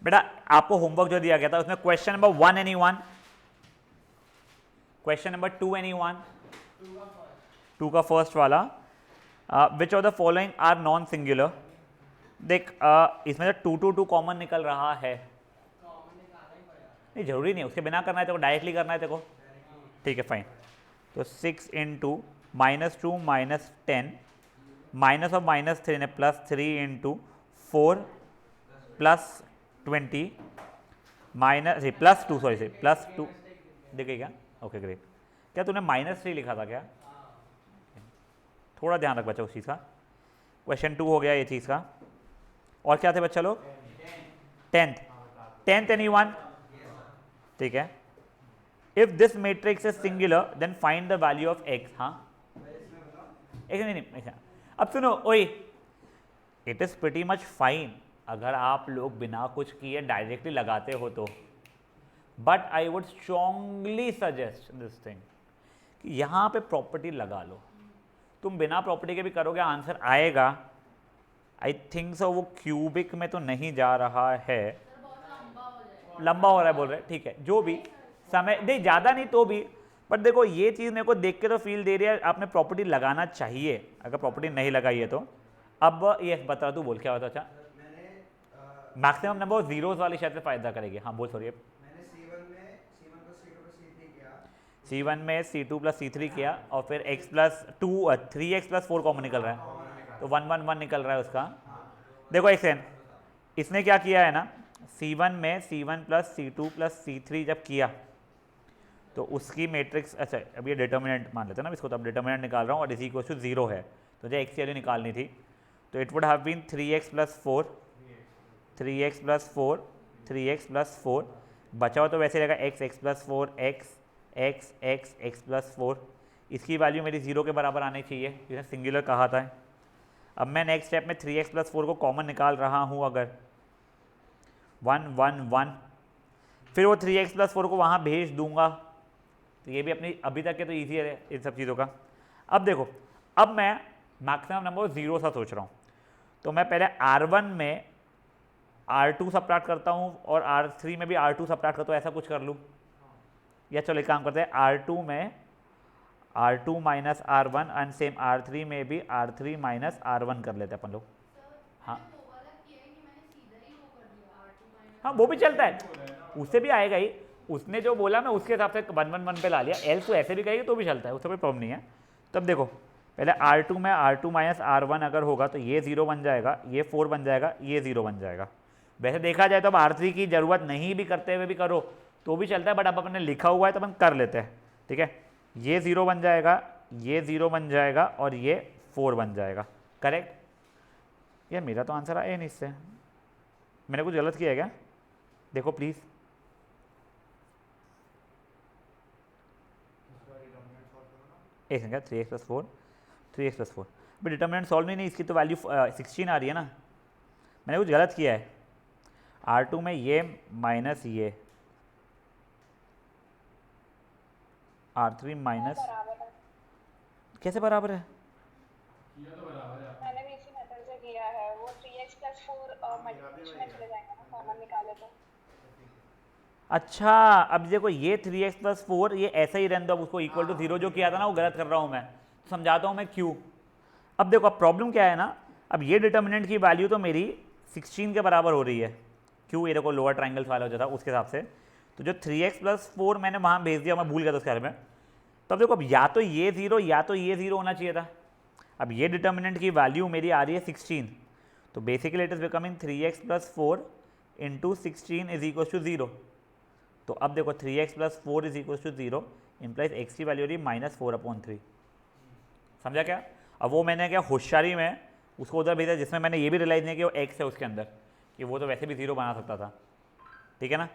बेटा आपको होमवर्क जो दिया गया था उसमें question number 1 any one, question number 2 any one, 2 का फर्स्ट वाला, which of the following are non singular. देख इसमें से 2 2 2 कॉमन निकल रहा है, नहीं जरूरी नहीं है उसके बिना करना है तेरे को, डायरेक्टली करना है तेरे को, ठीक है फाइन। तो 6 इंटू -2 -10 माइनस ऑफ -3 ने +3 इंटू 4 +20 +2 सॉरी +2 देखे क्या, ओके ग्रेट। क्या तूने -3 लिखा था क्या, थोड़ा ध्यान रख बच्चा उस चीज़ का। क्वेश्चन 2 हो गया ये चीज़ का। और क्या थे बच्चा लोग, 10th एनी वन, ठीक है। If this matrix is singular then find the value of x। हाँ एक नहीं, अब सुनो ओए, it is pretty much fine अगर आप लोग बिना कुछ किए डायरेक्टली लगाते हो तो, but I would strongly suggest this thing कि यहाँ पे प्रॉपर्टी लगा लो। तुम बिना प्रॉपर्टी के भी करोगे आंसर आएगा, आई थिंक सो। वो क्यूबिक में तो नहीं जा रहा है, लंबा हो रहा है बोल रहे, ठीक है जो भी समय नहीं, ज़्यादा नहीं तो भी, बट देखो ये चीज़ मेरे को देख के तो फील दे रही है आपने प्रॉपर्टी लगाना चाहिए, अगर प्रॉपर्टी नहीं लगाई है तो। अब ये बता, तू बोल क्या होता। अच्छा मैक्सिमम नंबर जीरोस वाली शायद से फायदा करेगी। हाँ बोल सॉरी। C1 में C2 + C3 किया और फिर x + 2 3x + 4 कॉमन निकल रहा है, तो 1 1 1 निकल रहा है उसका। देखो एक सेकंड, इसने क्या किया है ना, C1 में C1 + C2 + C3 जब किया तो उसकी मैट्रिक्स, अच्छा अब ये डिटर्मिनेंट मान लेते हैं ना इसको, तो अब डिटर्मिनेंट निकाल रहा हूँ और इज इक्वल टू 0 है, तो जो x की वैल्यू निकालनी थी, तो it would have been 3x + 4 3x + 4 3x + 4 बचा हो तो वैसे रहेगा x + 4 x + 4। इसकी वैल्यू मेरी 0 के बराबर आनी चाहिए, जिसे सिंगुलर कहा था। अब मैं नेक्स्ट स्टेप में 3x + 4 को कॉमन निकाल रहा हूँ, अगर 1 1 1, फिर वो 3x + 4 को वहाँ भेज दूंगा, तो ये भी अपनी अभी तक के तो ईजी है इन सब चीज़ों का। अब देखो, अब मैं मैक्सिमम नंबर 0 सा सोच रहा हूँ, तो मैं पहले R1 में R2 सब्ट्रैक्ट करता हूँ और R3 में भी R2 सब्ट्रैक्ट करता हूँ, ऐसा कुछ कर लूँ, या चलो एक काम करते हैं, R2 में R2 - R1 and same R3 में भी R3 - R1 कर लेते हैं अपन लोग। हाँ हाँ वो भी चलता है, उससे भी आएगा ही, उसने जो बोला मैं उसके हिसाब से 1 1 1 पे ला लिया, एल्स तो ऐसे भी कहेगी तो भी चलता है, उससे कोई प्रॉब्लम नहीं है। तब देखो पहले R2 में R2 - R1 अगर होगा तो ये 0 बन जाएगा, ये 4 बन जाएगा, ये 0 बन जाएगा। वैसे देखा जाए तो अब R3 की ज़रूरत नहीं भी करते हुए भी करो तो भी चलता है, बट अब अपने लिखा हुआ है तो अपन कर लेते हैं, ठीक है। ये 0 बन जाएगा, ये 0 बन जाएगा और ये 4 बन जाएगा, करेक्ट। यार मेरा तो आंसर आया नहीं इससे, मैंने कुछ गलत किया है क्या, देखो प्लीज़। एक second, 3x + 4 3x + 4 but determinant solve नहीं, इसकी तो वैल्यू 16 आ रही है ना, मैंने कुछ गलत किया है। R2 में ये माइनस ये, R3 माइनस, कैसे बराबर है, मैंने भी इसी मेथड से किया है, वो 3x + 4 मल्टीप्लिकेशन में चले जाएंगे ना, कॉमन निकाले तो। अच्छा अब देखो ये 3x + 4 ये ऐसा ही रहने दो, अब उसको इक्वल टू 0 जो किया था ना वो गलत कर रहा हूँ मैं, तो समझाता हूँ मैं क्यों। अब देखो अब प्रॉब्लम क्या है ना, अब ये डिटर्मिनेंट की वैल्यू तो मेरी 16 के बराबर हो रही है, क्यों, ये देखो लोअर ट्राइंगल्स वाला हो जाता उसके हिसाब से, तो जो 3x + 4 मैंने वहाँ भेज दिया, मैं भूल गया था उसके बारे में। तब देखो अब या तो ये 0 या तो ये 0 होना चाहिए था। अब ये डिटर्मिनेंट की वैल्यू मेरी आ रही है 16, तो basically it is becoming 3x + 4 into 16 is equal to 0। तो अब देखो 3x + 4 इज इक्वल टू 0 इंप्लाइज x की वैल्यू रही -4/3, समझा क्या। अब वो मैंने क्या होशियारी में उसको उधर भेजा जिसमें मैंने ये भी रियलाइज नहीं किया वो x है उसके अंदर, कि वो तो वैसे भी 0 बना सकता था, ठीक है ना।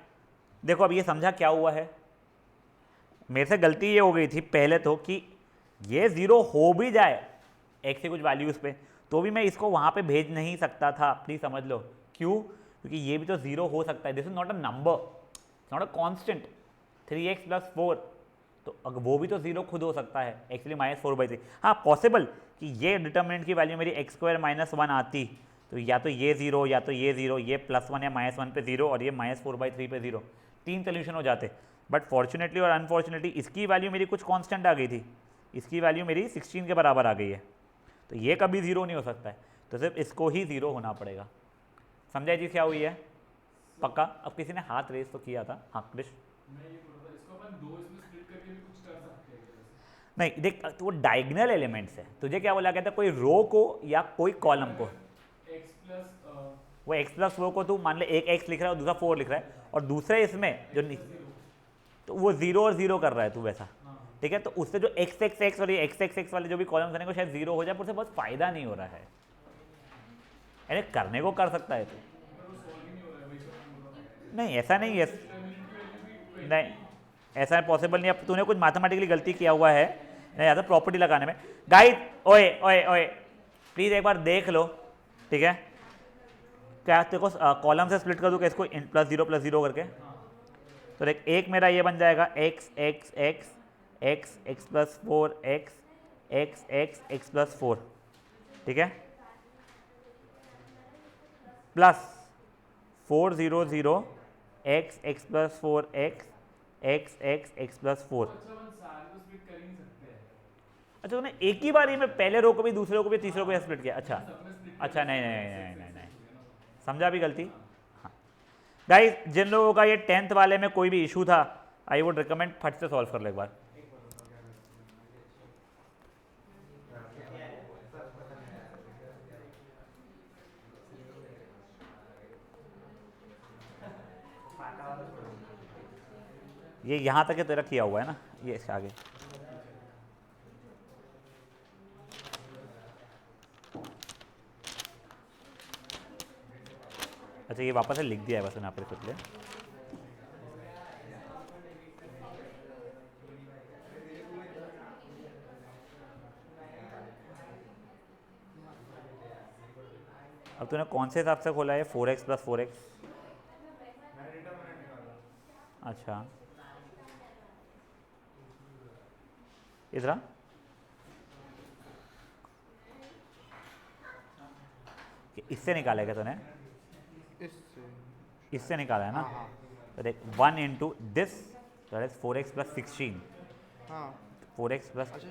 देखो अब ये समझा क्या हुआ है, मेरे से गलती ये हो गई थी पहले तो कि ये 0 हो भी जाए x की कुछ वैल्यूज़ पे तो भी मैं इसको वहाँ पे भेज नहीं सकता था, प्लीज़ समझ लो क्यों, क्योंकि ये भी तो 0 हो सकता है, this is not a number, not a constant. 3x + 4 तो अगर वो भी तो 0 खुद हो सकता है, एक्चुअली -4/3। हाँ पॉसिबल कि ये डिटर्मिनेंट की वैल्यू मेरी x² - 1 आती तो या तो ये 0 या तो ये 0, ये +1 या -1 पे 0 और ये -4/3 पे 0, 3 सोल्यूशन हो जाते। बट फॉर्चुनेटली और अनफॉर्चुनेटली इसकी वैल्यू मेरी कुछ कांस्टेंट आ गई थी, इसकी वैल्यू मेरी 16 के बराबर आ गई है, तो ये कभी 0 नहीं हो सकता है, तो सिर्फ इसको ही 0 होना पड़ेगा। समझा जी क्या हुई है? पक्का? अब किसी ने हाथ रेस तो किया था, हाँ कृष। मैं ये बोल रहा था, इसको अपन 2 इसमें स्प्लिट करके भी कुछ कर सकते हैं क्या वैसे? नहीं देख, तो वो डायगनल एलिमेंट्स है, तुझे क्या बोला गया था, कोई रो को या कोई कॉलम को, x प्लस वो x प्लस रो को तू मान ले एक x लिख रहा है और दूसरा 4 लिख रहा है, और दूसरे इसमें जो तो वो 0 और 0 कर रहा है तू वैसा, ठीक है, तो उससे जो x x x और ये x x x वाले जो भी कॉलम्स बनेंगे शायद 0 हो जाए, पर उससे बहुत फायदा नहीं हो रहा है। अरे करने को कर सकता है तू, नहीं ऐसा नहीं है, नहीं ऐसा पॉसिबल नहीं। अब तूने कुछ मैथमेटिकली गलती किया हुआ है या तो प्रॉपर्टी लगाने में। गाइस ओए ओए ओए प्लीज एक बार देख लो, ठीक है, क्या तेरे को कॉलम से स्प्लिट कर दूँ इसको +0 करके, तो देख एक मेरा ये बन जाएगा x x x x x plus 4 x x x x plus 4, ठीक है, plus 4 0 0 x x plus 4 x x x x plus 4। अच्छा अपन सारे तो स्प्लिट कर ही नहीं सकते हैं। अच्छा तूने एक ही बार ही में पहले रो को भी दूसरे रो को भी तीसरे रो को स्प्लिट किया? अच्छा अच्छा, नहीं नहीं नहीं नहीं नहीं, समझा भी गलती। हाँ गाइस, जिन लोगों का ये 10th वाले में कोई भी इशू था, आई वुड रिकमेंड फट से सॉल्व कर लो एक बार। ये यहाँ तक है तेरा किया हुआ है ना, ये इसके आगे अच्छा ये वापस से लिख दिया है बस यहाँ पर खुद ले। अब तूने कौन से हिसाब से खोला है? 4x प्लस 4x, अच्छा इधर इससे निकाला है क्या तूने? इससे निकाला है ना? तो देख 1 into this that is 4x plus 16, हाँ 4x प्लस अच्छा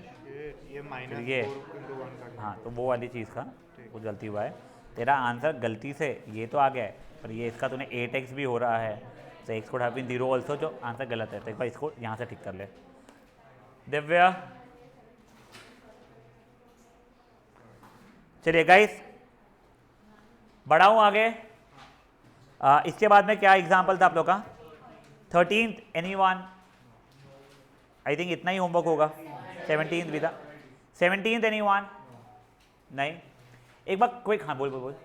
ये माइनस ये 4 का, हाँ, तो वो वाली चीज़ का कुछ गलती हुआ है। तेरा आंसर गलती से ये तो आ गया है, पर ये इसका तूने 8x भी हो रहा है, तो x could have been 0 also, जो आंसर गलत है। तो एक बार इसको यहाँ से ठीक कर ले। दिव्या चलिए गाइस बढ़ाऊँ आगे। इसके बाद में क्या एग्जाम्पल था आप लोग का? 13th anyone? आई थिंक इतना ही होमवर्क होगा। 17th भी था। 17th anyone? नहीं, एक बार क्विक, हाँ बोल बोल बोल।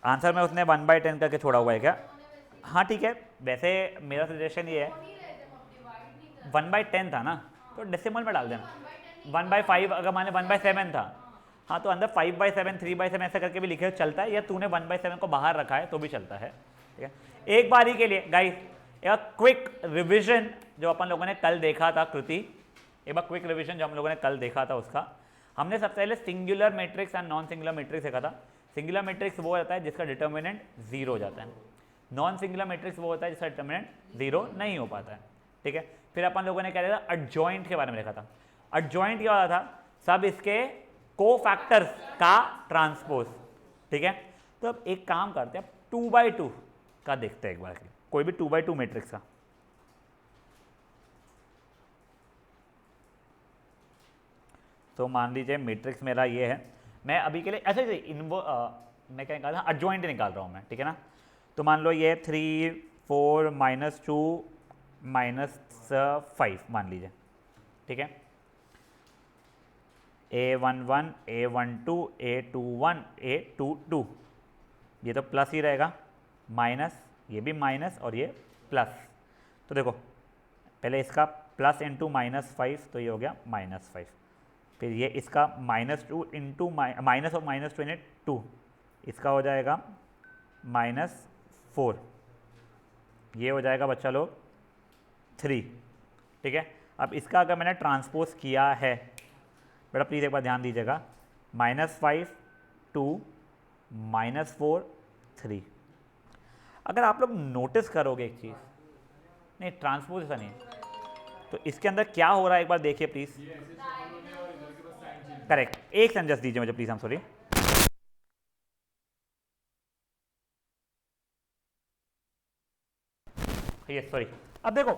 आंसर में उसने 1/10 करके छोड़ा हुआ है क्या? हाँ ठीक है, वैसे मेरा सजेशन ये है 1/10 था ना, तो डेसिमल में डाल देना। 1/5 अगर मान ले 1/7 था, हाँ तो अंदर 5/7 3/7 ऐसा करके भी लिखे हो चलता है, या तूने 1/7 को बाहर रखा है तो भी चलता है, ठीक है। एक बारी के लिए गाइस एक क्विक रिविजन जो अपन लोगों ने कल देखा था, कृति एक बार क्विक रिविजन जो हम लोगों ने कल देखा था उसका, हमने सबसे पहले singular matrix and non singular matrix देखा था। सिंगुलर मैट्रिक्स वो होता है जिसका डिटर्मिनेंट 0 हो जाता है, नॉन सिंगुलर मैट्रिक्स वो होता है जिसका डिटर्मिनेंट 0 नहीं हो पाता है, ठीक है। फिर अपन लोगों ने क्या देखा था? एडजॉइंट के बारे में देखा था। एडजॉइंट क्या होता था? सब इसके कोफैक्टर्स का ट्रांसपोज, ठीक है। तो अब एक काम करते हैं, 2/2 का देखते हैं एक बार, कोई भी 2/2 मैट्रिक्स का। तो मान लीजिए मैट्रिक्स मेरा ये है, मैं अभी के लिए ऐसे मैं क्या निकाल रहा हूँ? एडजॉइंट निकाल रहा हूँ मैं, ठीक है ना। तो मान लो ये 3 4 -2 -5 मान लीजिए, ठीक है। A11 A12 A21 A22, ये तो प्लस ही रहेगा, माइनस ये भी माइनस और ये प्लस। तो देखो पहले इसका प्लस इंटू -5, तो ये हो गया -5। फिर ये इसका -2 इंटू माइनस और -2 यानी 2, इसका हो जाएगा -4, ये हो जाएगा बच्चा लोग 3, ठीक है। अब इसका अगर मैंने ट्रांसपोज किया है, बेटा प्लीज़ एक बार ध्यान दीजिएगा, -5 2 -4 3। अगर आप लोग नोटिस करोगे एक चीज़, नहीं ट्रांसपोज ऐसा नहीं, तो इसके अंदर क्या हो रहा है एक बार देखिए प्लीज़। करेक्ट, एक सेकंड जस्ट दीजिए मुझे प्लीज़, हम सॉरी। Yes sorry. अब देखो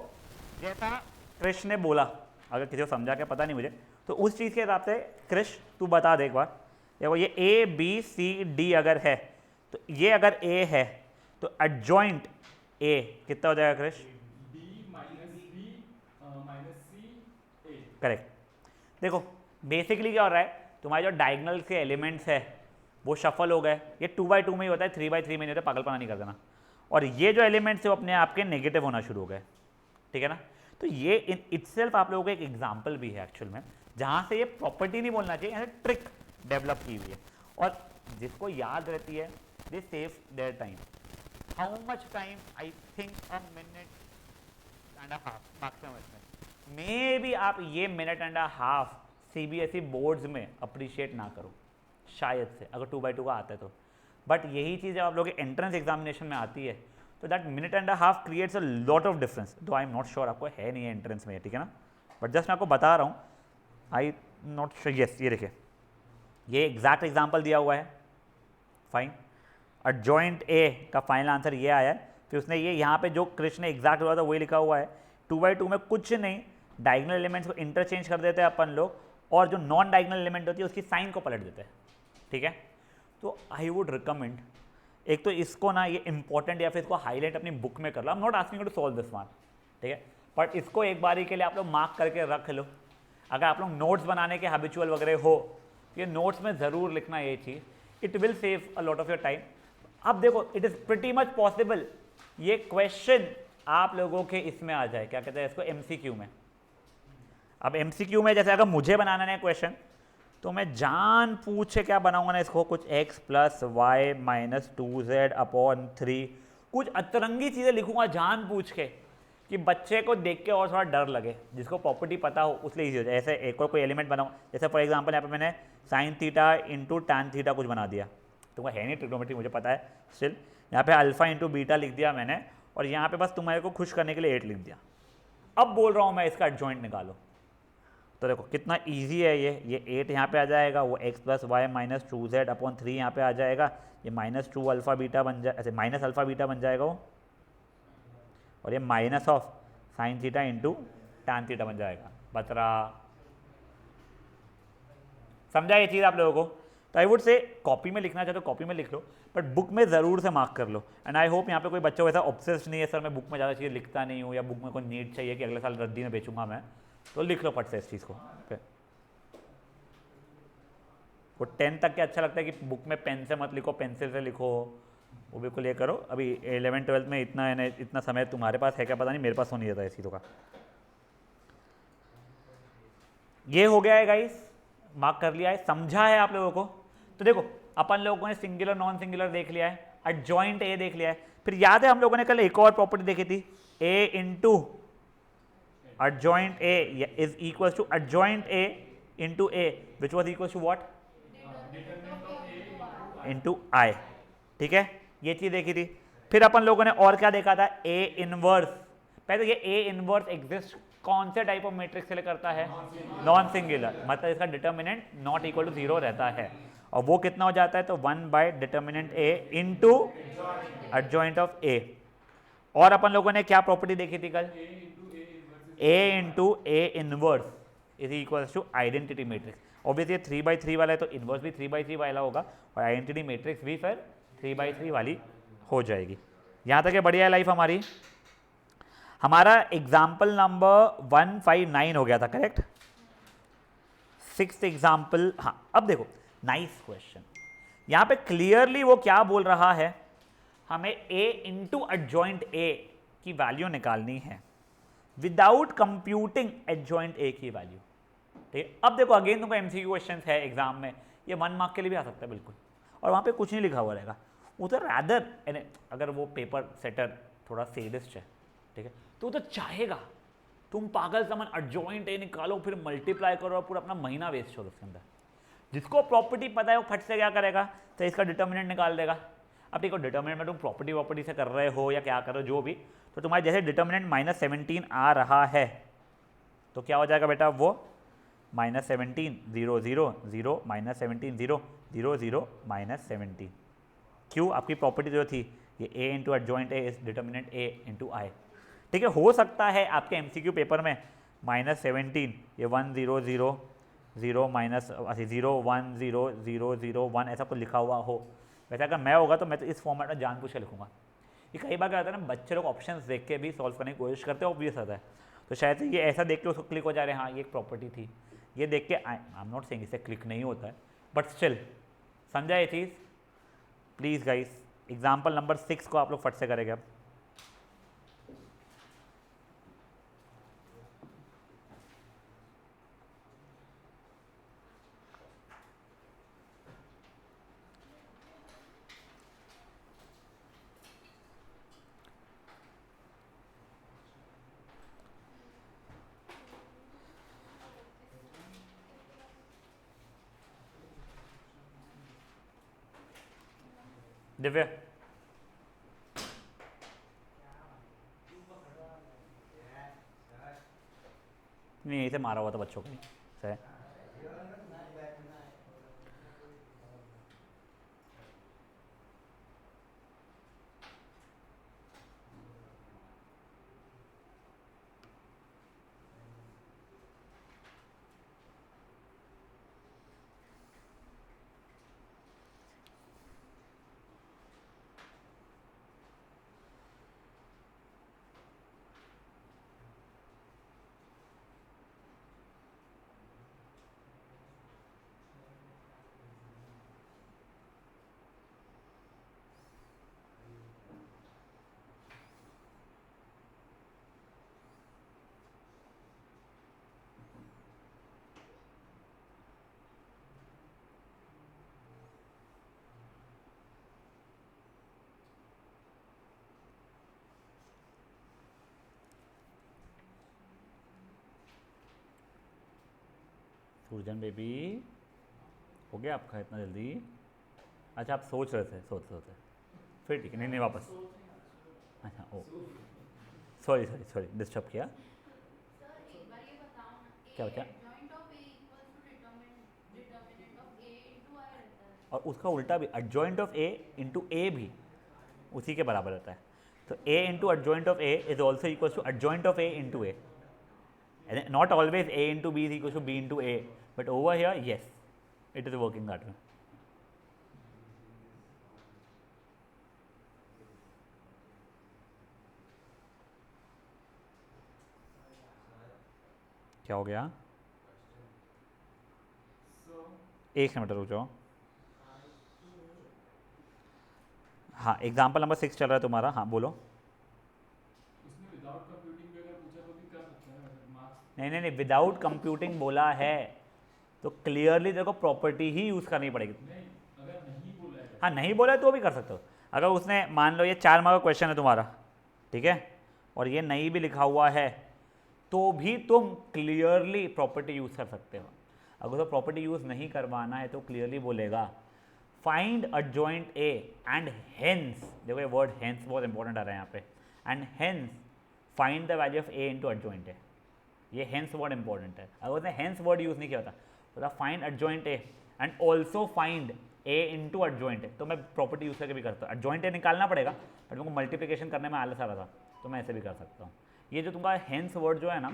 जैसा कृष्ण ने बोला, अगर किसी को समझा क्या पता नहीं मुझे, तो उस चीज़ के हिसाब से कृष्ण तू बता दे एक बार। देखो ये ए बी सी डी अगर है, तो ये अगर ए है तो एडजॉइंट ए कितना हो जाएगा Krishna? D minus B minus C A। Correct. देखो बेसिकली क्या हो रहा है, तुम्हारे जो डायगोनल के एलिमेंट्स है वो शफल हो गए। ये 2x2 में ही होता है, 3x3 में नहीं होता, पागलपना नहीं कर देना। और ये जो एलिमेंट्स है वो अपने आप के नेगेटिव होना शुरू हो गए, ठीक है ना। तो ये इन इटसेल्फ आप लोगों को एक एग्जांपल भी है एक्चुअल में, जहाँ से ये प्रॉपर्टी नहीं बोलना चाहिए, यहाँ ट्रिक डेवलप की हुई है। और जिसको याद रहती है they save their time. How much time? I think a minute and a half maximum. Maybe आप ये minute and a half CBSE boards में अप्रिशिएट ना करो शायद से, अगर 2x2 का आता है तो। बट यही चीज़ जब आप लोग के एंट्रेंस एग्जामिनेशन में आती है तो that minute and a half creates a lot of difference. दो आई एम नॉट श्योर आपको है नहीं है एंट्रेंस में, ठीक है ना, बट जस्ट मैं आपको बता रहा हूँ। आई नॉट श्योर। यस ये देखिए, ये एग्जैक्ट एग्जाम्पल दिया हुआ है, फाइन। एडजॉइंट ए का फाइनल आंसर ये आया है। फिर उसने ये यहाँ पे जो कृष्ण ने एग्जैक्ट हुआ था वही लिखा हुआ है। 2x2 में कुछ नहीं, डायगोनल एलिमेंट्स को इंटरचेंज कर देते हैं अपन लोग, और जो नॉन डायगोनल एलिमेंट होती है उसकी साइन को पलट देते हैं, ठीक है। तो आई वुड रिकमेंड, एक तो इसको ना ये इंपॉर्टेंट या फिर इसको हाईलाइट अपनी बुक में कर लो। I am not asking to solve this one, ठीक है, बट इसको एक बारी के लिए आप लोग मार्क करके रख लो। अगर आप लोग नोट्स बनाने के हैबिचुअल वगैरह हो, ये नोट्स में ज़रूर लिखना ये चीज़, it will save a lot of your time. अब देखो it is pretty much possible ये क्वेश्चन आप लोगों के इसमें आ जाए, क्या कहते हैं इसको, MCQ में। अब MCQ में जैसे अगर मुझे बनाना है क्वेश्चन, तो मैं जान पूछ के क्या बनाऊंगा ना इसको, कुछ x + y - 2z/3, कुछ अतरंगी चीज़ें लिखूंगा जान पूछ के, कि बच्चे को देख के और थोड़ा डर लगे, जिसको प्रॉपर्टी पता हो उसलिए ईजी हो जाए। ऐसे एक और कोई एलिमेंट बनाऊँ, जैसे फॉर एग्जांपल यहाँ पे मैंने sin θ × tan θ कुछ बना दिया, तुमको है नहीं ट्रिग्नोमेट्री मुझे पता है, स्टिल यहाँ पे अल्फा × बीटा लिख दिया मैंने, और यहाँ पे बस तुम्हारे को खुश करने के लिए 8 लिख दिया। अब बोल रहा हूँ मैं इसका एडजॉइंट निकालो, तो देखो कितना इजी है ये 8 यहाँ पे आ जाएगा, वो x + y - 2z/3 यहाँ पे आ जाएगा, ये -2 अल्फा बीटा बन जाए, ऐसे माइनस अल्फा बीटा बन जाएगा वो, और ये माइनस ऑफ sin θ × tan θ बन जाएगा। बतरा समझा ये चीज़ आप लोगों को? तो आई वुड से कॉपी में लिखना चाहे तो कॉपी में लिख लो, बट बुक में ज़रूर से मार्क कर लो। एंड आई होप यहाँ पे कोई बच्चा वैसा ऑब्सेस्ड नहीं है, सर मैं बुक में ज़्यादा चीज़ें लिखता नहीं हूँ, या बुक में कोई नीड चाहिए कि अगले साल रद्दी में बेचूंगा मैं, तो लिख लो फट से इस चीज़ को। वो 10 तक के अच्छा लगता है कि बुक में पेन से मत लिखो, पेंसिल से लिखो, वो बिल्कुल ये करो। अभी 11 12 में इतना समय तुम्हारे पास है क्या पता नहीं, मेरे पास तो नहीं रहता इस चीज़ों का। ये हो गया है गाइस, मार्क कर लिया है, समझा है आप लोगों को? तो देखो अपन लोगों ने सिंगुलर नॉन सिंगुलर देख लिया है, एडजॉइंट ए देख लिया है। फिर याद है हम लोगों ने कल एक और प्रॉपर्टी देखी थी, ए into adjoint A is equals to adjoint A into A, which was equals to what? into I, ठीक है, ये चीज देखी थी। फिर अपन लोगों ने और क्या देखा था, A इनवर्स। पहले ये A इनवर्स एग्जिस्ट कौन से टाइप ऑफ मैट्रिक्स से करता है? नॉन सिंगुलर, मतलब इसका डिटर्मिनेंट नॉट इक्वल टू 0 रहता है, और वो कितना हो जाता है, तो 1 determinant A into adjoint of A। और अपन लोगों ने क्या प्रॉपर्टी देखी थी कल, A into A inverse is equals to identity matrix. Obviously 3/3 वाला है तो इनवर्स भी 3/3 वाला होगा, और आइडेंटिटी मैट्रिक्स भी फिर 3/3 वाली हो जाएगी। यहाँ तक है बढ़िया है लाइफ हमारी। हमारा एग्जाम्पल नंबर 159 हो गया था, करेक्ट? 6th example. हाँ अब देखो, नाइस क्वेश्चन। यहाँ पे क्लियरली वो क्या बोल रहा है, हमें A इंटू एडजॉइंट A की वैल्यू निकालनी है विदाउट कंप्यूटिंग एडजॉइंट A की वैल्यू, ठीक है। अब देखो अगेन तुमको MCQ क्वेश्चन है एग्जाम में, ये 1 मार्क के लिए भी आ सकता है बिल्कुल, और वहाँ पे कुछ नहीं लिखा हुआ रहेगा। वो तो रैदर अगर वो पेपर सेटर थोड़ा सेडिस्ट है, ठीक है, तो वो तो चाहेगा तुम पागल समन एडजॉइंट ए निकालो फिर मल्टीप्लाई करो और पूरा अपना महीना वेस्ट करो उसके अंदर। जिसको प्रॉपर्टी पता है वो फट से क्या करेगा, तो इसका डिटर्मिनेंट निकाल देगा। अब देखो डिटर्मिनेंट में तुम प्रॉपर्टी से कर रहे हो या क्या कर रहे हो जो भी, तो तुम्हारे जैसे डिटर्मिनेंट -17 आ रहा है तो क्या हो जाएगा बेटा, वो -17 0 0 0 -17 0 0 0 -17। क्यों, आपकी प्रॉपर्टी जो थी ये a into adjoint A is determinant a into I. ठीक है, हो सकता है आपके MCQ पेपर में -17 ये 1 0 0 0 0 1 0 0 0 1 ऐसा कुछ लिखा हुआ हो। वैसे अगर मैं होगा तो मैं तो इस फॉर्मेट में जानबूझ के लिखूंगा। ये कई बार क्या होता है ना, बच्चे लोग ऑप्शंस देख के भी सॉल्व करने की कोशिश करते हैं, ऑब्वियस होता है। तो शायद से ये ऐसा देख के उसको क्लिक हो जा रहे हैं, हाँ ये एक प्रॉपर्टी थी, ये देख के आई एम नॉट सेइंग इससे क्लिक नहीं होता है, बट स्टिल समझा ये चीज़। प्लीज़ गाइस एग्जाम्पल नंबर 6 को आप लोग फट से करेंगे अब। दिव्य नहीं, यहीं से मारा हुआ था बच्चों को सही। सूरजन बेबी हो गया आपका इतना जल्दी? अच्छा आप सोच रहे थे, सोचते फिर ठीक है, नहीं वापस। अच्छा ओ सॉरी डिस्टर्ब किया। क्या क्या? और उसका उल्टा भी adjoint of A into A भी उसी के बराबर रहता है। तो a into adjoint of a is also equal to adjoint of a into a। Not always a into b is equal to b into a, but over here yes it is working that way. क्या हो गया? एक minute रुक जाओ। हाँ example number 6 चल रहा है तुम्हारा, हाँ बोलो। नहीं विदाउट कंप्यूटिंग बोला है तो क्लियरली देखो प्रॉपर्टी ही यूज़ करनी पड़ेगी। अगर नहीं बोला है, हाँ नहीं बोला है तो भी कर सकते हो। अगर उसने मान लो ये 4 मार्क का क्वेश्चन है तुम्हारा, ठीक है, और ये नहीं भी लिखा हुआ है तो भी तुम क्लियरली प्रॉपर्टी यूज़ कर सकते हो। अगर तो प्रॉपर्टी यूज़ नहीं करवाना है तो क्लियरली बोलेगा find adjoint A and hence, देखो ये वर्ड हेंस बहुत इंपॉर्टेंट आ रहा है यहाँ पे, and hence find the value of A into adjoint ए। ये हेंस वर्ड इंपॉर्टेंट है। अगर उसने हेंस वर्ड यूज़ नहीं किया होता तो find adjoint A and also find A into adjoint ए, तो मैं प्रॉपर्टी यूज़ करके भी करता हूँ। एडजॉइंट ए निकालना पड़ेगा बट मेरे को मल्टीप्लिकेशन करने में आलस आ रहा था तो मैं ऐसे भी कर सकता हूँ। ये जो तुम्हारा हेंस वर्ड जो है ना,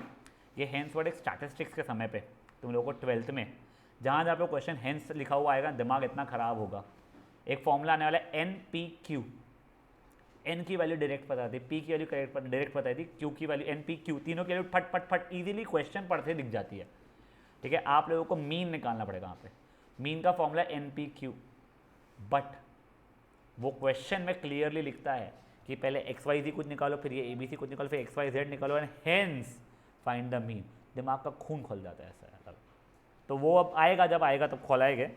ये हेंस वर्ड एक स्टैटिस्टिक्स के समय पे तुम लोगों को 12th में जहाँ जहाँ पे क्वेश्चन हेंस लिखा हुआ आएगा दिमाग इतना ख़राब होगा। एक फॉर्मूला आने वाला है NPQ, n की वैल्यू डायरेक्ट पता थी, p की वैल्यू डायरेक्ट पता थी, q की वैल्यू NPQ, तीनों की वैल्यू फट फट फट इजीली क्वेश्चन पढ़ते दिख जाती है। ठीक है, आप लोगों को मीन निकालना पड़ेगा यहाँ पे। मीन का फॉर्मूला NPQ, बट वो क्वेश्चन में क्लियरली लिखता है कि पहले XYZ कुछ निकालो, फिर ये ABC कुछ निकालो, फिर XYZ निकालो and hence find the mean. दिमाग का खून खोल जाता है ऐसा तब। तो वो अब आएगा, जब आएगा तब खोलाएंगे।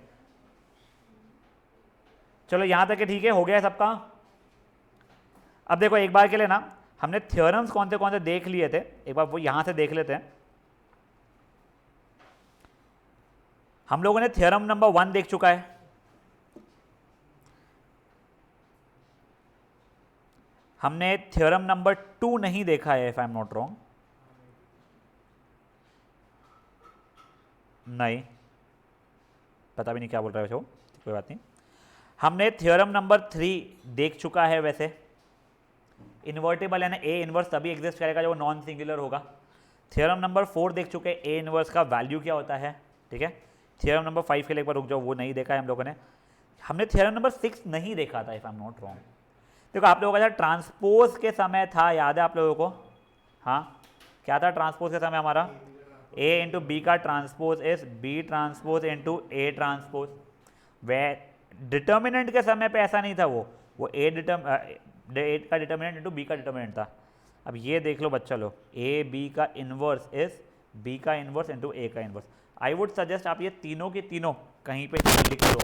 चलो यहाँ तक ठीक है, हो गया है सबका। अब देखो एक बार के लिए ना हमने थ्योरम्स कौन से देख लिए थे, एक बार वो यहाँ से देख लेते हैं। हम लोगों ने थ्योरम नंबर 1 देख चुका है, हमने थ्योरम नंबर 2 नहीं देखा है, if I am not wrong. नहीं, पता भी नहीं क्या बोल रहे हो, कोई बात नहीं। हमने थ्योरम नंबर 3 देख चुका है वैसे, इन्वर्टेबल है ना, ए इनवर्स तभी एग्जिस्ट करेगा जो नॉन सिंगुलर होगा। थ्योरम नंबर 4 देख चुके हैं, ए इनवर्स का वैल्यू क्या होता है, ठीक है। थ्योरम नंबर 5 के लिए एक बार रुक जाओ, वो नहीं देखा है हम लोगों ने। हमने थ्योरम नंबर 6 नहीं देखा था, if I am not wrong. देखो आप लोगों का ट्रांसपोज के समय था, याद है आप लोगों को? हाँ, क्या था ट्रांसपोज के समय हमारा? ए इंटू बी का transpose is B transpose into A transpose. वे डिटर्मिनेंट के समय पे ऐसा नहीं था, वो ए का डिटर्मिनेंट इंटू बी का डिटर्मिनेंट था। अब ये देख लो बच्चा लोग, ए बी का इन्वर्स इज बी का इन्वर्स इंटू ए का इन्वर्स। आई वुड सजेस्ट आप ये तीनों की तीनों कहीं पे लिख लो।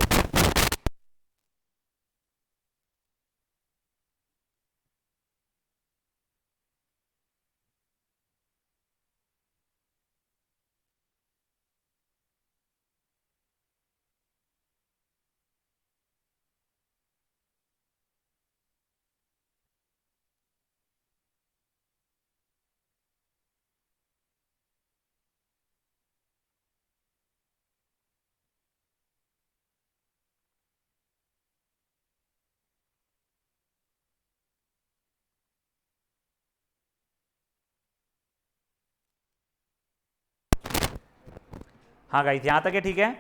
हाँ गाइस, यहाँ तक है, ठीक है।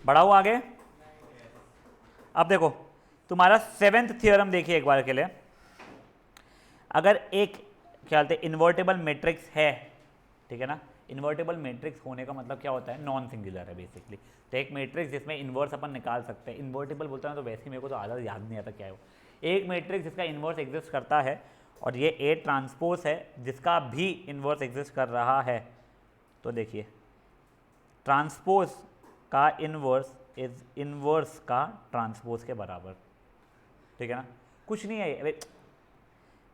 बढ़ाओ आगे। अब देखो तुम्हारा 7th थ्योरम देखिए एक बार के लिए। अगर एक क्या बोलते हैं इन्वर्टेबल मैट्रिक्स है, ठीक है ना, इन्वर्टेबल मैट्रिक्स होने का मतलब क्या होता है? नॉन सिंगुलर है बेसिकली। तो एक मैट्रिक्स जिसमें इन्वर्स अपन निकाल सकते हैं, इन्वर्टेबल बोलता है तो वैसे ही मेरे को तो आधा याद नहीं आता क्या है वो। एक मैट्रिक्स जिसका इन्वर्स एग्जिस्ट करता है और ये ए ट्रांसपोज है जिसका भी इन्वर्स एग्जिस्ट कर रहा है। तो देखिए ट्रांसपोज का इन्वर्स इज इन्वर्स का ट्रांसपोज के बराबर, ठीक है ना। कुछ नहीं है,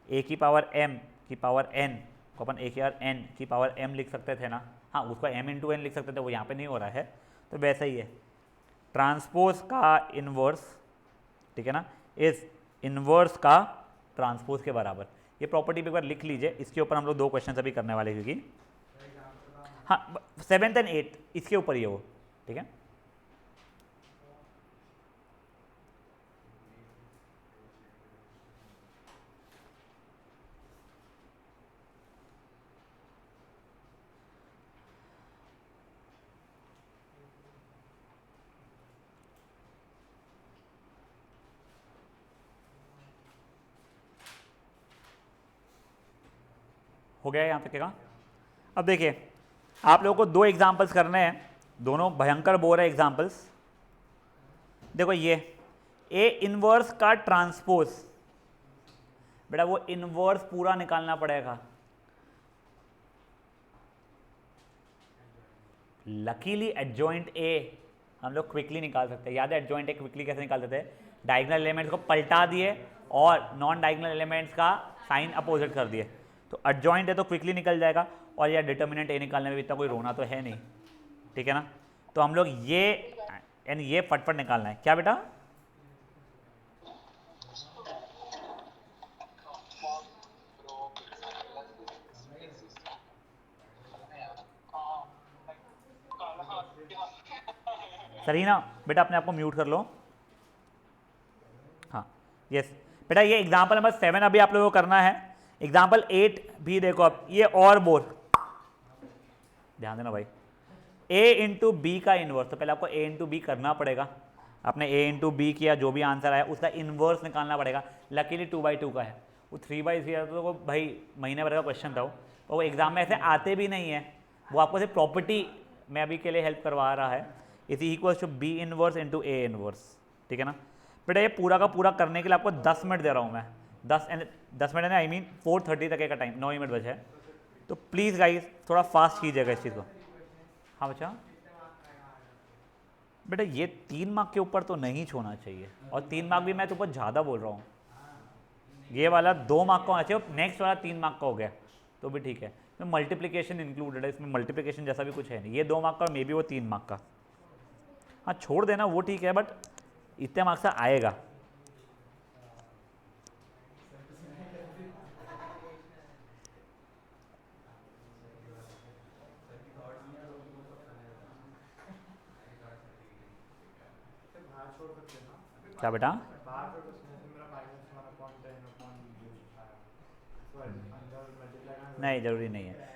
ए की पावर m की पावर n को अपन ए की पावर n की पावर m लिख सकते थे ना। हाँ, उसको m इंटू n लिख सकते थे, वो यहाँ पे नहीं हो रहा है, तो वैसा ही है। ट्रांसपोज का इन्वर्स, ठीक है ना, इज इन्वर्स का ट्रांसपोज के बराबर। ये प्रॉपर्टी भी एक बार लिख लीजिए, इसके ऊपर हम लोग 2 क्वेश्चन अभी करने वाले, क्योंकि हाँ 7th and 8th इसके ऊपर ही है वो, ठीक है। हो गया यहाँ तक का। अब देखिए आप लोगों को 2 एग्जाम्पल्स करने हैं, दोनों भयंकर बोर है एग्जाम्पल्स। देखो ये ए इनवर्स का ट्रांसपोज, बेटा वो इनवर्स पूरा निकालना पड़ेगा। लकीली एडजॉइंट ए हम लोग क्विकली निकाल सकते हैं। याद है एडजॉइंट ए क्विकली कैसे निकालते थे? डायगोनल एलिमेंट्स को पलटा दिए और नॉन डायगोनल एलिमेंट्स का साइन अपोजिट कर दिए, तो एडजॉइंट है तो क्विकली निकल जाएगा। और या डिटर्मिनेंट ए निकालने में इतना कोई रोना तो है नहीं, ठीक है ना। तो हम लोग ये यानी ये फटफट निकालना है। क्या बेटा? सही ना बेटा, अपने आप को म्यूट कर लो। हाँ यस बेटा, ये एग्जाम्पल नंबर 7 अभी आप लोगों को करना है। एग्जाम्पल 8 भी देखो, अब ये और बोर, ध्यान देना भाई। a इंटू बी का इनवर्स, तो पहले आपको a इंटू बी करना पड़ेगा। आपने a इंटू बी किया, जो भी आंसर आया उसका इनवर्स निकालना पड़ेगा। लकीली 2/2 का है, वो 3/3 तो भाई महीने भर का क्वेश्चन था वो, और वो एग्जाम में ऐसे आते भी नहीं है। वो आपको सिर्फ प्रॉपर्टी में अभी के लिए हेल्प करवा रहा है। Is equals to B inverse into A inverse, ठीक है ना बेटा। ये पूरा का पूरा करने के लिए आपको 10 मिनट दे रहा हूँ मैं। 10 मिनट है, आई मीन 4:30 तक का टाइम, 9 मिनट बचे है। तो प्लीज़ गाइस थोड़ा फास्ट कीजिएगा इस चीज़ को। हाँ बच्चा, बेटा ये 3 मार्क के ऊपर तो नहीं छोड़ना चाहिए, और 3 मार्क भी मैं तो ऊपर ज़्यादा बोल रहा हूँ। ये वाला 2 मार्क का होना चाहिए, नेक्स्ट वाला 3 मार्क का हो गया तो भी ठीक है। तो मल्टीप्लिकेशन इंक्लूडेड है इसमें, मल्टीप्लिकेशन जैसा भी कुछ है नहीं। ये 2 मार्क का और मे बी वो 3 मार्क का। हाँ छोड़ देना वो ठीक है, बट इतने मार्क्स से आएगा। बाहर छोड़ सकते हैं ना, क्या बेटा? बाहर छोड़ सकते हैं। मेरा माइनस 1/10 अपॉन आया, सॉरी अंदर मल्टीप्लाई करना नहीं ज़रूरी नहीं है।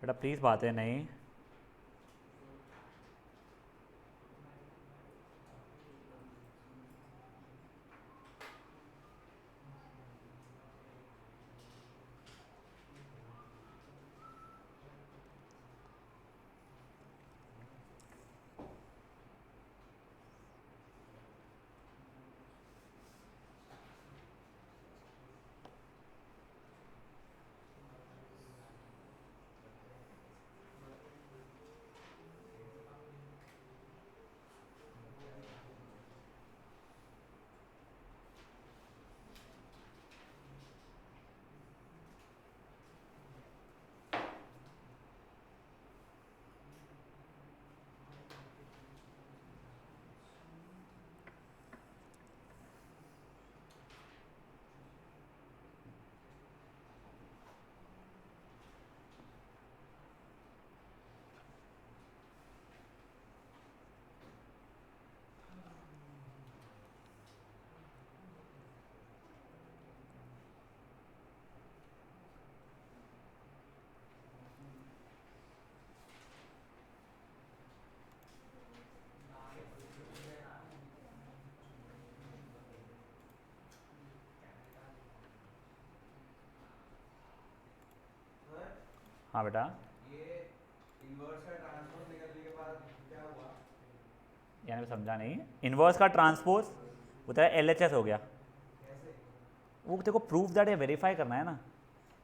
बेटा प्लीज़ बातें नहीं। हाँ बेटा, ये इनवर्स का ट्रांसपोज निकलने के बाद क्या हुआ? यानी मैं समझा नहीं। इन्वर्स का ट्रांसपोज वो तेरा LHS हो गया। कैसे? वो तेरे को प्रूफ दैट या वेरीफाई करना है ना,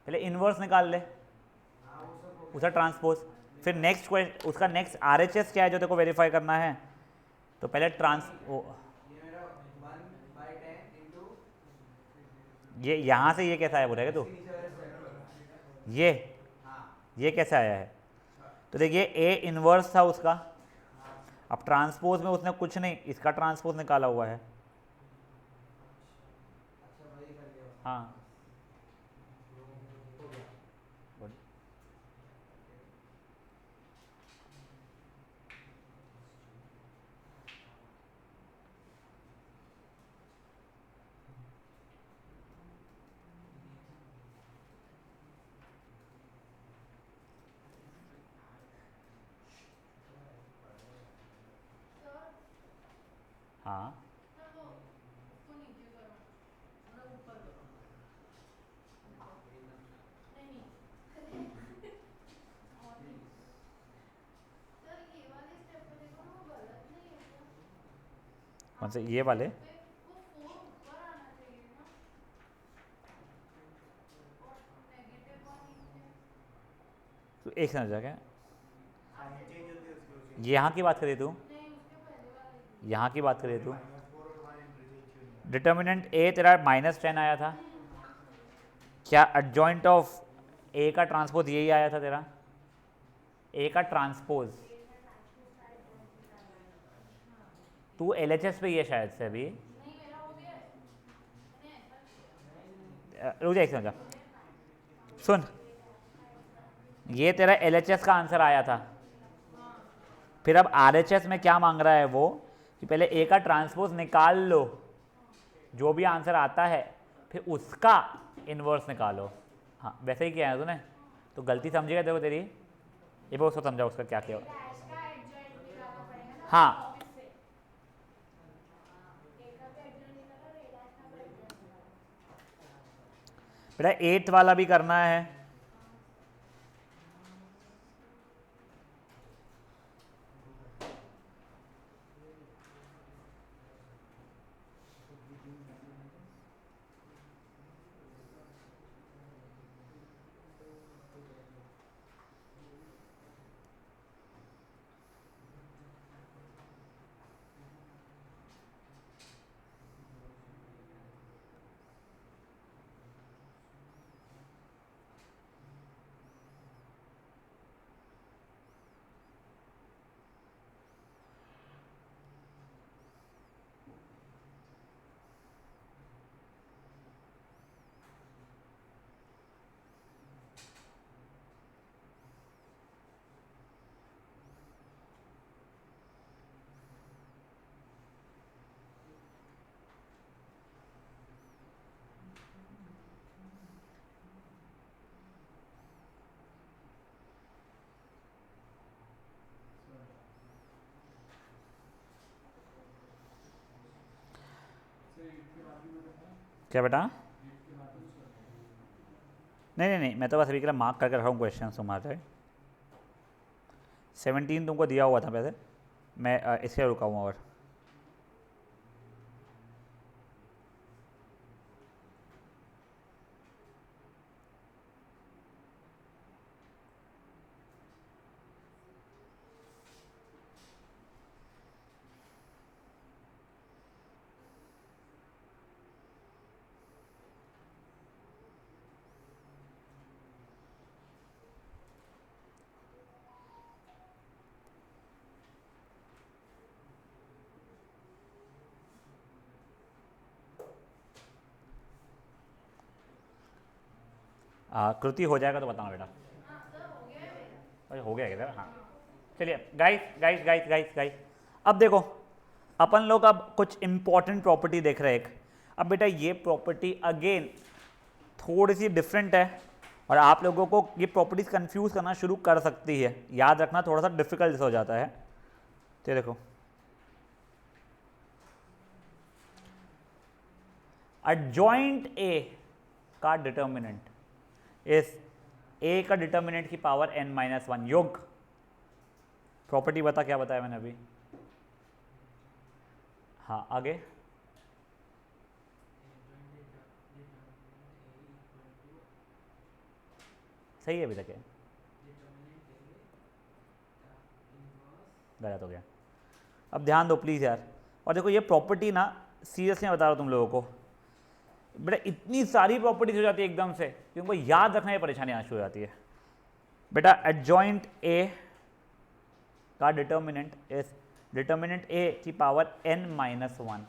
पहले इन्वर्स निकाल ले, हाँ वो सब हो उसका ट्रांसपोज, फिर नेक्स्ट क्वेश्चन उसका नेक्स्ट RHS क्या है जो तेरे को वेरीफाई करना है। तो पहले ये मेरा 1/10 इंटू ये यहाँ से ये कैसा है बोलेगा तू? नीचे वाले स्क्वायर। ये हाँ ये कैसे आया है? तो देखिए A इन्वर्स था उसका, अब ट्रांसपोज में उसने कुछ नहीं, इसका ट्रांसपोज निकाला हुआ है। अच्छा वही कर लिया। हाँ हाँ कौन से ये वाले? तो एक समझा क्या, साइन चेंज होती है उसकी, उसी यहाँ की बात करिए तू, यहाँ की बात करिए तू। -4 और 1 इंटरचेंज होती डिटर्मिनेंट A तेरा -10 आया था, क्या एडजॉइंट ऑफ A का ट्रांसपोज यही आया था तेरा? A का ट्रांसपोज तू LHS पे ही है शायद से अभी। रुक जा एक समझा, सुन, ये तेरा LHS का आंसर आया था, फिर अब RHS में क्या मांग रहा है वो कि पहले A का ट्रांसपोज निकाल लो, जो भी आंसर आता है फिर उसका इन्वर्स निकालो। हाँ वैसे ही किया है तूने, तो गलती समझेगा देखो तेरी, ये भी उसको समझा उसका क्या किया। हाँ बेटा 8th वाला भी करना है। क्या बेटा? नहीं नहीं नहीं, मैं तो बस अभी के लिए मार्क करके रखा हूँ क्वेश्चन तुम्हारे। 17 तुमको दिया हुआ था वैसे, मैं इसके रुका हूँ और कृति हो जाएगा तो बताना बेटा। अरे हो गया क्या? हाँ चलिए guys guys guys guys guys, अब देखो अपन लोग अब कुछ इंपॉर्टेंट प्रॉपर्टी देख रहे हैं एक। अब बेटा ये प्रॉपर्टी अगेन थोड़ी सी डिफरेंट है और आप लोगों को ये प्रॉपर्टीज कंफ्यूज करना शुरू कर सकती है, याद रखना थोड़ा सा डिफिकल्ट हो जाता है। तो देखो एडजॉइंट ए का डिटर्मिनेंट इस ए का डिटर्मिनेंट की पावर n-1 योग। प्रॉपर्टी बता, क्या बताया मैंने अभी? हाँ आगे सही है अभी तक है, गलत हो गया। अब ध्यान दो प्लीज़ यार, और देखो ये प्रॉपर्टी ना सीरियसली बता रहा हूँ तुम लोगों को, बेटा इतनी सारी प्रॉपर्टीज हो जाती है एकदम से कि उनको याद रखने में परेशानी आनी शुरू हो जाती है। बेटा एडजॉइंट ए का डिटर्मिनेंट इज डिटर्मिनेंट ए की पावर n-1।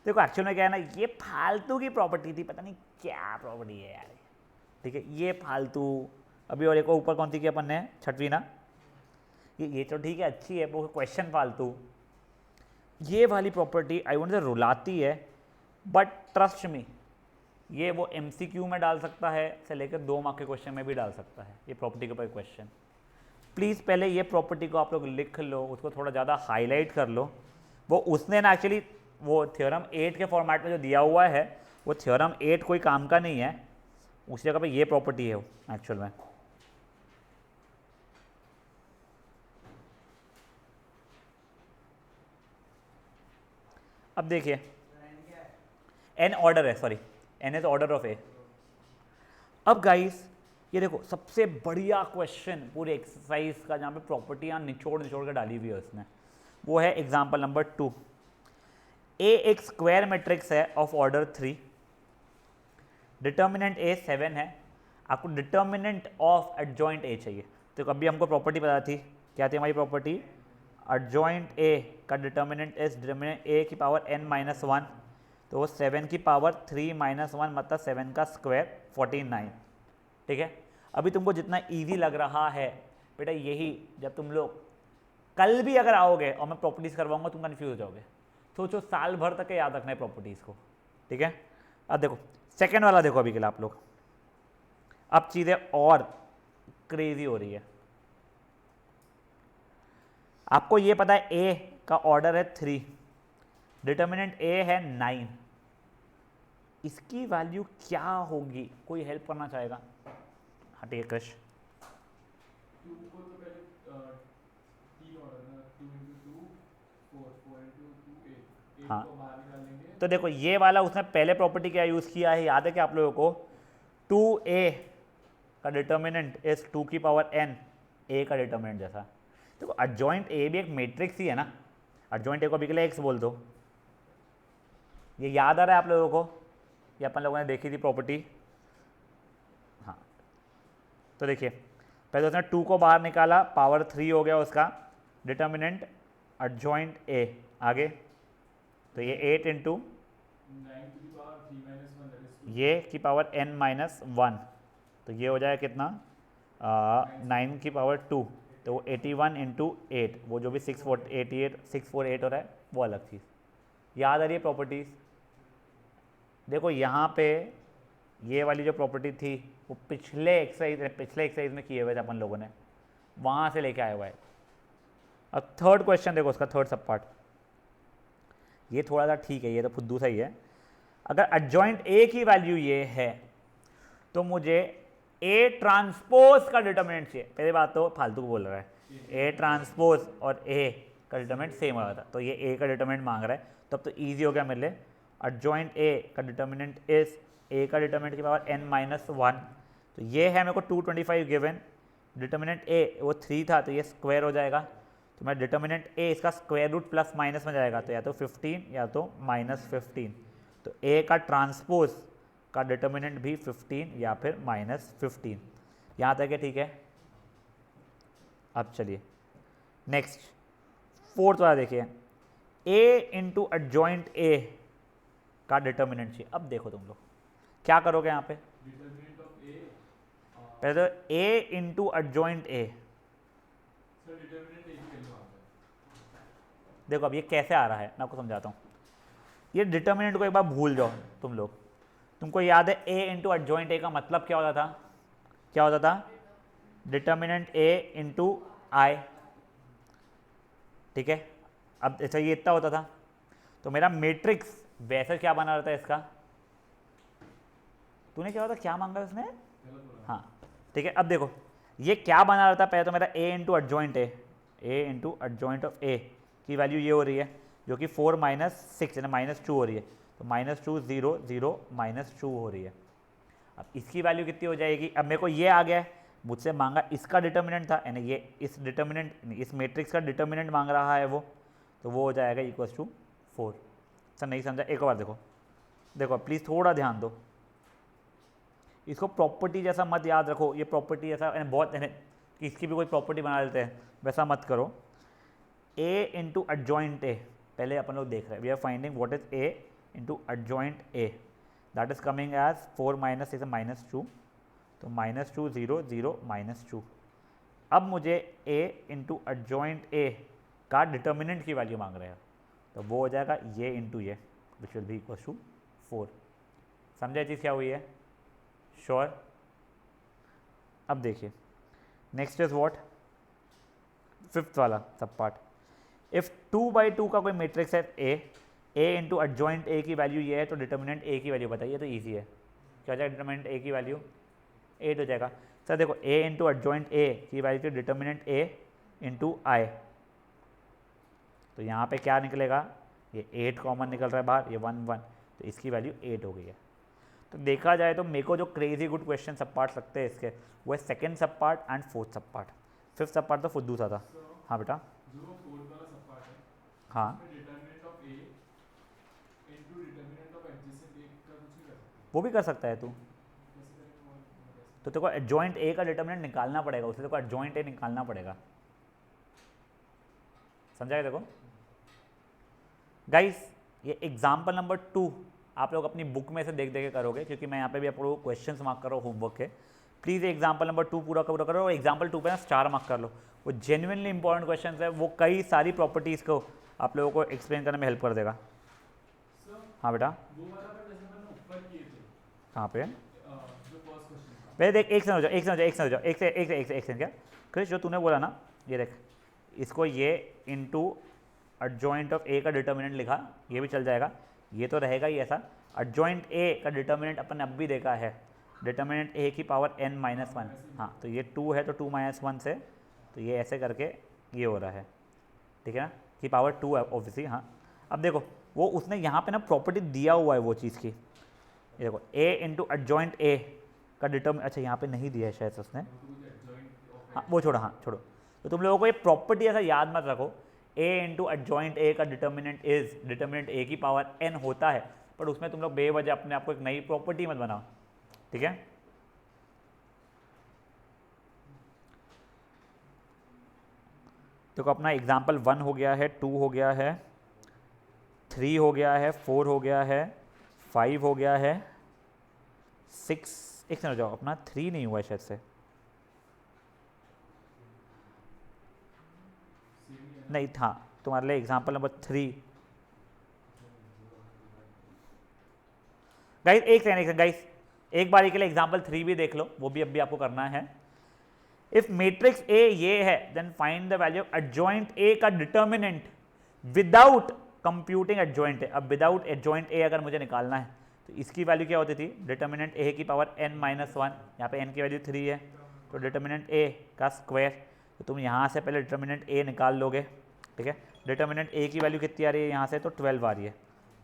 देखो एक्चुअल में क्या है ना, ये फालतू की प्रॉपर्टी थी, पता नहीं क्या प्रॉपर्टी है यार, ठीक है ये फालतू। अभी और एक ऊपर कौन सी की अपन ने, छठवीं ना, ये तो ठीक है अच्छी है, वो क्वेश्चन फालतू। ये वाली प्रॉपर्टी आई वोंट से रुलाती है, बट ट्रस्ट मी ये वो MCQ में डाल सकता है से लेकर 2 मार्क के क्वेश्चन में भी डाल सकता है ये प्रॉपर्टी के ऊपर क्वेश्चन। प्लीज़ पहले ये प्रॉपर्टी को आप लोग लिख लो, उसको थोड़ा ज़्यादा हाईलाइट कर लो। वो उसने ना एक्चुअली वो थ्योरम 8 के फॉर्मेट में जो दिया हुआ है वो थ्योरम 8 कोई काम का नहीं है, उस जगह पे ये प्रॉपर्टी है एक्चुअल में। अब देखिए n ऑर्डर है, sorry n is order of A. अब गाइस ये देखो सबसे बढ़िया क्वेश्चन पूरे एक्सरसाइज का जहाँ पे प्रॉपर्टियाँ निचोड़ निचोड़ के डाली हुई है उसने, वो है एग्जाम्पल नंबर 2। ए एक स्क्वायर मैट्रिक्स है ऑफ ऑर्डर 3, डिटर्मिनेंट ए 7 है, आपको डिटर्मिनेंट ऑफ एडजॉइंट ए चाहिए। तो अभी हमको प्रॉपर्टी पता थी, क्या थी हमारी प्रॉपर्टी? एडजॉइंट ए का डिटर्मिनेंट इज डिटर्मिनेंट ए की पावर n-1, तो वो 7 की पावर 3-1 मतलब 7 का स्क्वायर 49, ठीक है। अभी तुमको जितना इजी लग रहा है बेटा, यही जब तुम लोग कल भी अगर आओगे और मैं प्रॉपर्टीज करवाऊंगा तुम कंफ्यूज हो जाओगे। सोचो साल भर तक याद रखना है प्रॉपर्टीज को। ठीक है। अब देखो सेकेंड वाला देखो अभी के लिए आप लोग, अब चीज़ें और क्रेजी हो रही है। आपको ये पता है ए का ऑर्डर है 3, डिटर्मिनेंट ए है 9, इसकी वैल्यू क्या होगी? कोई हेल्प करना चाहेगा? हाँ ठीक है कृष। 2 को तो पहले 3 ऑर्डर ना, 2 into 2 4, 4 into 2 8, 8 हाँ। को बाहर निकाल लेंगे। तो देखो ये वाला उसने पहले प्रॉपर्टी क्या यूज़ किया है, याद है क्या आप लोगों को? 2a का डिटर्मिनेंट इज 2 की पावर n, a का डिटर्मिनेंट जैसा। देखो एडजॉइंट ए भी एक मैट्रिक्स ही है ना, एडजॉइंट ए को अभी के लिए एक्स बोल दो। ये याद आ रहा है आप लोगों को? ये अपन लोगों ने देखी थी प्रॉपर्टी। हाँ तो देखिए पहले उसने 2 को बाहर निकाला, पावर 3 हो गया उसका डिटर्मिनेंट एडजॉइंट ए। आगे तो ये 8 into 9 to the power 3 minus 1, that is 2. ये की पावर n माइनस 1, तो ये हो जाएगा कितना? 9 की पावर 2, तो वो 81 इंटू 8, वो जो भी 648 हो रहा है वो अलग चीज़। याद आ रही है प्रॉपर्टीज़? देखो यहाँ पे ये वाली जो प्रॉपर्टी थी वो पिछले एक्सरसाइज में किए हुए थे अपन लोगों ने, वहाँ से लेके आया हुआ है। अब थर्ड क्वेश्चन देखो उसका, थर्ड सब पार्ट, ये थोड़ा सा ठीक है, ये तो फुद्दू सा ही है। अगर एडजॉइंट ए की वैल्यू ये है तो मुझे ए ट्रांसपोज का डिटर्मिनेंट चाहिए। पहले बात तो फालतू को बोल रहा है, ए ट्रांसपोज और ए का डिटर्मिनेंट सेम हो रहा था, तो ये ए का डिटर्मिनेंट मांग रहा है, तब तो ईजी हो गया मेरे लिए। एडजॉइंट ए का डिटर्मिनेंट इज ए का डिटर्मिनेंट की पावर n माइनस 1, तो ये है मेरे को 225 गिवन। डिटर्मिनेंट ए वो 3 था तो ये स्क्वायर हो जाएगा, तो मैं डिटर्मिनेंट ए इसका स्क्वायर रूट प्लस माइनस में जाएगा, तो या तो 15 या तो माइनस 15, तो ए का ट्रांसपोज का डिटर्मिनेंट भी 15 या फिर माइनस 15। यहाँ तक है ठीक है। अब चलिए नेक्स्ट फोर्थ वाला देखिए, ए इंटू एडजॉइंट ए का डिटर्मिनेंट चाहिए। अब देखो तुम लोग क्या करोगे यहाँ पे, Determinant of A, पहले तो A into adjoint A. Sir determinant A की वैल्यू आता है। देखो अब ये कैसे आ रहा है मैं आपको समझाता हूँ। ये डिटर्मिनेंट को एक बार भूल जाओ तुम लोग, तुमको याद है ए इंटू एडजॉइंट ए का मतलब क्या होता था? क्या होता था? डिटर्मिनेंट ए इंटू आई, ठीक है। अब ऐसा ये इतना होता था, तो मेरा मैट्रिक्स वैसे क्या बना रहता है इसका? तूने क्या होता, क्या मांगा उसने? हाँ ठीक है। अब देखो ये क्या बना रहता है, पहले तो मेरा A into adjoint A into adjoint of A की वैल्यू ये हो रही है, जो कि 4 माइनस 6 यानी माइनस 2 हो रही है, तो माइनस 2 0 0 माइनस 2 हो रही है। अब इसकी वैल्यू कितनी हो जाएगी? अब मेरे को ये आ गया है, मुझसे मांगा इसका डिटर्मिनेंट था, यानी ये इस डिटर्मिनेंट इस मैट्रिक्स का डिटर्मिनेंट मांग रहा है वो, तो वो हो जाएगा इक्वल्स टू 4। सर नहीं समझा, एक बार देखो, देखो प्लीज़ थोड़ा ध्यान दो, इसको प्रॉपर्टी जैसा मत याद रखो, ये प्रॉपर्टी जैसा बहुत कि इसकी भी कोई प्रॉपर्टी बना लेते हैं, वैसा मत करो। ए इंटू एडजॉइंट ए, पहले अपन लोग देख रहे हैं, we are finding what is A into adjoint A, that is coming as 4 minus is minus 2, तो माइनस 2 0 0 माइनस 2। अब मुझे ए इंटू एडजॉइंट ए का डिटर्मिनेंट की वैल्यू मांग रहे हैं, तो वो हो जाएगा ये इंटू ये, which will be equal to 4। समझा चीज़ क्या हुई है? श्योर। अब देखिए नेक्स्ट इज व्हाट, फिफ्थ वाला सब पार्ट। इफ 2/2 का कोई मैट्रिक्स है ए इंटू एडजॉइंट ए की वैल्यू ये है, तो डिटर्मिनेंट ए की वैल्यू बताइए, तो ईजी है। क्या हो जाएगा डिटर्मिनेंट ए की वैल्यू? 8 हो जाएगा। सर देखो ए इंटू एडजॉइंट ए की वैल्यू थी डिटर्मिनेंट ए इंटू आई, तो यहाँ पे क्या निकलेगा? ये 8 कॉमन निकल रहा है बाहर, ये 1 1, तो इसकी वैल्यू 8 हो गई है। तो देखा जाए तो मेरे को जो क्रेजी गुड क्वेश्चन सब पार्ट लगते हैं इसके, वो है सेकंड सब पार्ट एंड फोर्थ सब पार्ट। फिफ्थ सब पार्ट तो फुद्दू सा था। हाँ बेटा। जो फोर्थ वाला सब पार्ट है, हाँ उसमें determinant of A into determinant of adjacent A का कुछ नहीं कर सकते। वो भी कर सकता है तू, कैसे करेंगे वो? तो तेरे को एडजॉइंट ए का डिटर्मिनेंट निकालना पड़ेगा, उससे तेरे को एडजॉइंट ए निकालना पड़ेगा। समझाए? देखो गाइस, ये एग्जाम्पल नंबर 2 आप लोग अपनी बुक में से देख देख के करोगे, क्योंकि मैं यहाँ पे भी आपको क्वेश्चंस मार्क करो, होमवर्क है। प्लीज़ एग्जाम्पल नंबर 2 पूरा करो, और एग्जाम्पल 2 पे ना स्टार मार्क कर लो, वो जेन्युइनली इंपॉर्टेंट क्वेश्चन है, वो कई सारी प्रॉपर्टीज़ को आप लोगों को एक्सप्लेन करने में हेल्प कर देगा। हाँ बेटा। वो वाला पर जैसे कहाँ पे? जो फर्स्ट क्वेश्चन था पहले देख, एक सेकंड क्या क्रिश, जो तूने बोला ना, ये देख, इसको ये इंटू एडजॉइंट ऑफ ए का डिटर्मिनेंट लिखा, ये भी चल जाएगा, ये तो रहेगा ही ऐसा। एडजॉइंट ए का डिटर्मिनेंट अपन ने अब भी देखा है, डिटर्मिनेंट ए की पावर n माइनस वन, हाँ तो ये 2 है तो 2 माइनस वन से, तो ये ऐसे करके ये हो रहा है, ठीक है ना, की पावर 2 है ऑब्वियसली। हाँ अब देखो वो उसने यहाँ पे ना प्रॉपर्टी दिया हुआ है वो चीज़ की, ये देखो a इंटू एडजॉइंट ए का डिटर्मिनेंट, अच्छा यहाँ पे नहीं दिया है शायद से उसने, हाँ वो छोड़ो, हाँ छोड़ो, तो तुम लोगों को ये प्रॉपर्टी ऐसा याद मत रखो, a इंटू एडजॉइंट ए का डिटर्मिनेंट इज, डिटर्मिनेंट a की पावर n होता है, पर उसमें तुम लोग बेवजह अपने आप को एक नई प्रॉपर्टी मत बनाओ, ठीक है। देखो अपना एग्जाम्पल 1 हो गया है, 2 हो गया है, 3 हो गया है, 4 हो गया है, 5 हो गया है, 6, एक सेकंड जाओ, अपना 3 नहीं हुआ है शायद से, नहीं था, तुम्हारे लिए एग्जाम्पल नंबर 3 गाइस, एक सेकंड गाइस, एक बारी के लिए एग्जाम्पल 3 भी देख लो, वो भी अब भी आपको करना है। इफ मैट्रिक्स ए ये है, then find the value of adjoint A का determinant without computing adjoint A. अब विदाउट एडजॉइंट ए अगर मुझे निकालना है तो इसकी वैल्यू क्या होती थी, डिटर्मिनेंट ए की पावर n माइनस वन, यहाँ पे n की वैल्यू 3 है, तो डिटर्मिनेंट ए का स्क्वायर, तो तुम यहाँ से पहले डिटर्मिनेंट ए निकाल लोगे, ठीक है। डिटर्मिनेंट ए की वैल्यू कितनी आ रही है यहाँ से, तो 12 आ रही है,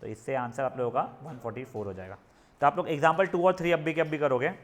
तो इससे आंसर आप लोगों का 144 हो जाएगा। तो आप लोग एग्जाम्पल 2 और 3 अब भी करोगे।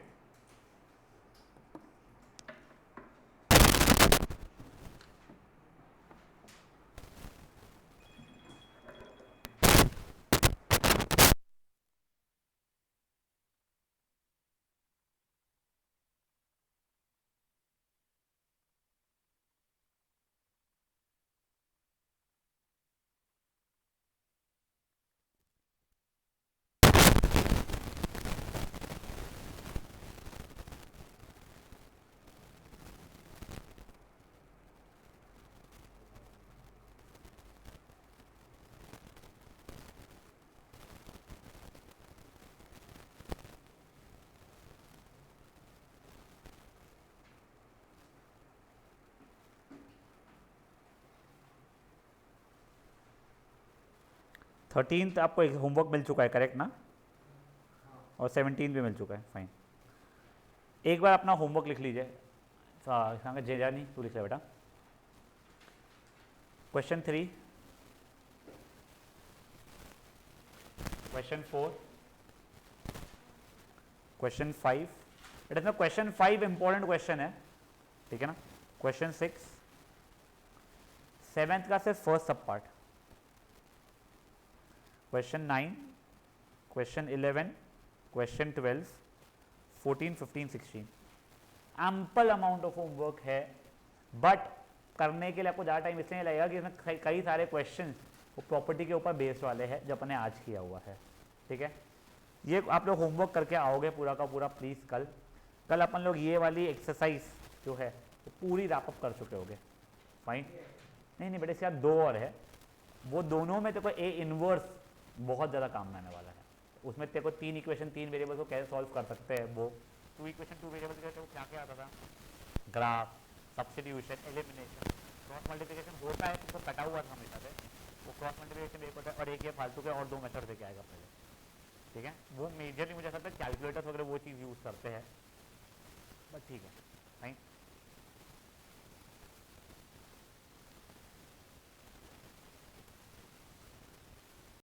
थर्टीन्थ आपको एक होमवर्क मिल चुका है, करेक्ट ना, और 17 भी मिल चुका है, फाइन। एक बार अपना होमवर्क लिख लीजिए, जे जानी तू लिख ले बेटा। Question 3, question 4, question 5, it is question 5 important question है, ठीक है ना। क्वेश्चन 6, 7th का सिर्फ फर्स्ट सब part, question 9, question 11, question 12, 14, 15, 16, ample amount of homework है, बट करने के लिए आपको ज़्यादा टाइम इसलिए लगेगा कि इसमें कई सारे क्वेश्चन वो प्रॉपर्टी के ऊपर बेस्ड वाले हैं जो अपने आज किया हुआ है, ठीक है। ये आप लोग होमवर्क करके आओगे पूरा का पूरा प्लीज़। कल अपन लोग ये वाली एक्सरसाइज जो है वो पूरी रैपअप कर चुके होगे, फाइन। नहीं बेटे, इसके बाद 2 और है, वो दोनों में तो ए इनवर्स बहुत ज़्यादा काम में आने वाला है, उसमें तेरे को 3 इक्वेशन 3 वेरिएबल्स को कैसे सॉल्व कर सकते हैं, वो 2 इक्वेशन 2 वेरिएबल्स के क्या क्या आता था, graph, substitution, elimination, cross multiplication होता है, तो कटा हुआ था हमेशा से, वो क्रॉस मल्टीप्लिकेशन एक होता है और एक ये फालतू के और 2 मेथड देके आएगा पहले, ठीक है। वो मेजरली मुझे ऐसा लगता है कैलकुलेटर्स वगैरह वो चीज़ यूज़ करते हैं, बट ठीक है, फाइन।